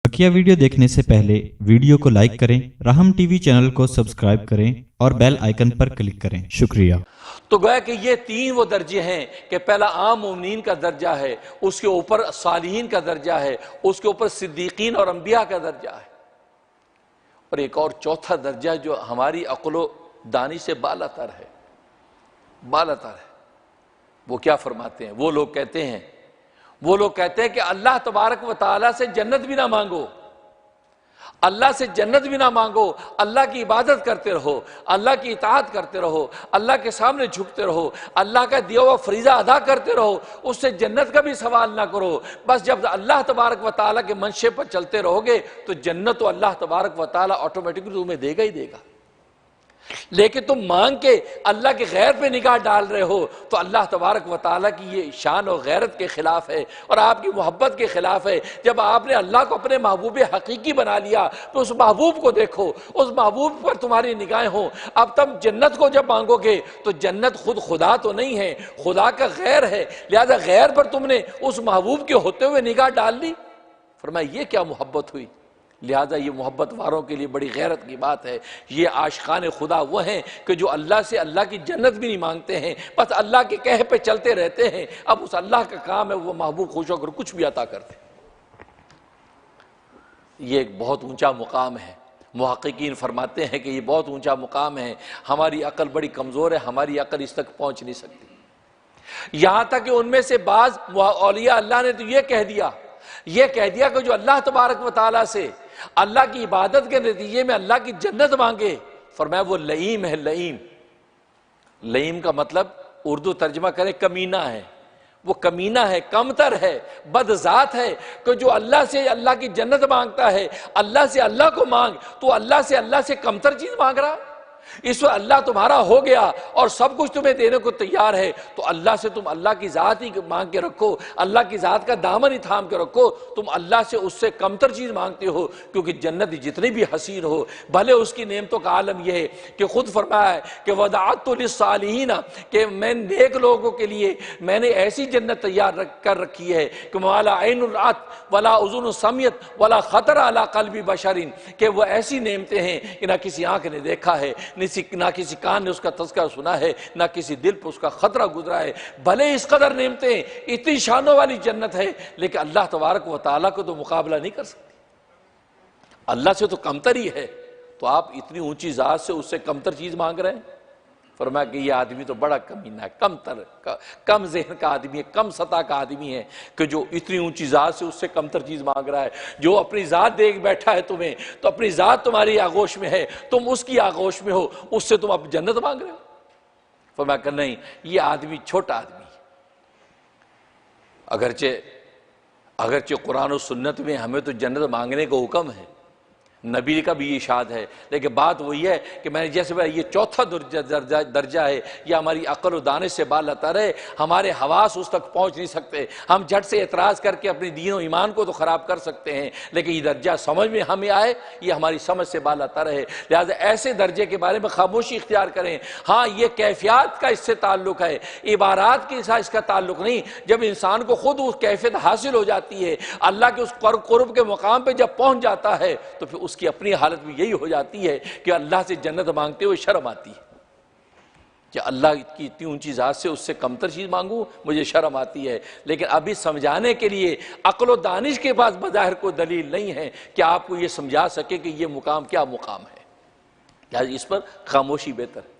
बकिया video देखने से पहले वीडियो को लाइक करें, राहम टीवी चैनल को सब्सक्राइब करें और बेल आइकन पर क्लिक करें। शुक्रिया। तो गोया कि ये तीन वो दर्जे हैं कि पहला आम मोमिनीन का दर्जा है, उसके ऊपर सालिहीन का दर्जा है, उसके ऊपर सिद्दीकीन और अंबिया का दर्जा है, और एक और चौथा दर्जा जो हमारी अक्लो दानी से बालातर है। वो क्या फरमाते हैं? वो लोग कहते हैं कि अल्लाह तबारक व तआला से जन्नत भी ना मांगो, अल्लाह से जन्नत भी ना मांगो, अल्लाह की इबादत करते रहो, अल्लाह की इताअत करते रहो, अल्लाह के सामने झुकते रहो, अल्लाह का दिया हुआ फरीज़ा अदा करते रहो, उससे जन्नत का भी सवाल ना करो। बस जब अल्लाह तबारक व तआला के मंशे पर चलते रहोगे तो जन्नत तो अल्लाह तबारक व तआला ऑटोमेटिकली तुम्हें देगा ही देगा। लेकिन तुम मांग के अल्लाह के गैर पे निगाह डाल रहे हो तो अल्लाह तबारक व तआला की ये शान और गैरत के खिलाफ है और आपकी मोहब्बत के खिलाफ है। जब आपने अल्लाह को अपने महबूब हकीकी बना लिया तो उस महबूब को देखो, उस महबूब पर तुम्हारी निगाहें हो। अब तुम जन्नत को जब मांगोगे तो जन्नत खुद खुदा तो नहीं है, खुदा का गैर है, लिहाजा गैर पर तुमने उस महबूब के होते हुए निगाह डाल ली। फरमाया ये क्या मोहब्बत हुई। लिहाजा ये मोहब्बत वालों के लिए बड़ी गैरत की बात है। ये आशिकान खुदा वो हैं कि जो अल्लाह से अल्लाह की जन्नत भी नहीं मांगते हैं, बस अल्लाह के कहे पे चलते रहते हैं। अब उस अल्लाह का काम है वो महबूब खुश होकर कुछ भी अता करते। ये एक बहुत ऊंचा मुकाम है। मुहक्किकीन फरमाते हैं कि ये बहुत ऊंचा मुकाम है। हमारी अकल बड़ी कमज़ोर है, हमारी अकल इस तक पहुँच नहीं सकती। यहाँ तक कि उनमें से बाज़ औलिया अल्लाह ने तो ये कह दिया कि जो अल्लाह तबारक व तआला से अल्लाह की इबादत के नतीजे में अल्लाह की जन्नत मांगे, फरमाया वो लईम है। लईम का मतलब उर्दू तर्जमा करें कमीना है। वो कमीना है, कमतर है, बदजात है कि जो अल्लाह से अल्लाह की जन्नत मांगता है, अल्लाह से अल्लाह को मांग तो अल्लाह से कमतर चीज मांग रहा है। इस वक्त अल्लाह तुम्हारा हो गया और सब कुछ तुम्हें देने को तैयार है तो अल्लाह से तुम अल्लाह की ज़ात ही मांग के रखो, अल्लाह की ज़ात का दामन ही थाम के रखो। तुम अल्लाह से उससे कमतर चीज़ मांगते हो, क्योंकि जन्नत जितनी भी हसीन हो, भले उसकी नेमतों का आलम यह है कि खुद फरमाया है कि वदाअतु लिस्सालिहीन, कि मैं नेक लोगों के लिए मैंने ऐसी जन्नत तैयार कर रखी है कि वाला ऐनुल रात वला उज़ुन समियत वला खतर अला क़ल्बि बशरिन, कि वो ऐसी नेमतें हैं कि ना किसी आंख ने देखा है, ना किसी कान ने उसका तज़किरा सुना है, ना किसी दिल पर उसका खतरा गुजरा है। भले इस कदर नेमतें, इतनी शानों वाली जन्नत है, लेकिन अल्लाह तबारक व तआला को तो मुकाबला नहीं कर सकती। अल्लाह से तो कमतर ही है, तो आप इतनी ऊंची ज़ात से उससे कमतर चीज़ मांग रहे हैं। फरमाया कि ये आदमी तो बड़ा कमीना है, कम ज़हन का आदमी है, कम सतह का आदमी है कि जो इतनी ऊंची ज़ात से उससे कमतर चीज़ मांग रहा है। जो अपनी ज़ात देख बैठा है तुम्हें, तो अपनी ज़ात तुम्हारी आगोश में है, तुम उसकी आगोश में हो, उससे तुम अब जन्नत मांग रहे हो। फरमाया कि नहीं, ये आदमी छोटा आदमी है। अगरचे कुरान और सुन्नत में हमें तो जन्नत मांगने का हुक्म है, नबी का भी इशाद है, लेकिन बात वही है कि मैंने जैसे बोला ये चौथा दर्जा है, ये हमारी अक्ल और दानिश से बालतर है। हमारे हवास उस तक पहुंच नहीं सकते। हम झट से एतराज़ करके अपने दीन और ईमान को तो ख़राब कर सकते हैं, लेकिन ये दर्जा समझ में हमें आए, ये हमारी समझ से बालतर है। लिहाजा ऐसे दर्जे के बारे में खामोशी इख्तियार करें। हाँ, ये कैफियत का इससे ताल्लुक़ है, इबारात के साथ इसका ताल्लुक़ नहीं। जब इंसान को खुद उस कैफियत हासिल हो जाती है, अल्लाह के उस कुर्ब के मुकाम पर जब पहुँच जाता है, तो फिर उसकी अपनी हालत भी यही हो जाती है कि अल्लाह से जन्नत मांगते हुए शर्म आती है कि अल्लाह की इतनी ऊंची ज़ात से उससे कमतर चीज़ मांगूं, मुझे शर्म आती है। लेकिन अभी समझाने के लिए अक्ल और दानिश के पास बज़ाहिर कोई दलील नहीं है कि आपको ये समझा सके कि ये मुकाम क्या मुकाम है। इस पर खामोशी बेहतर है।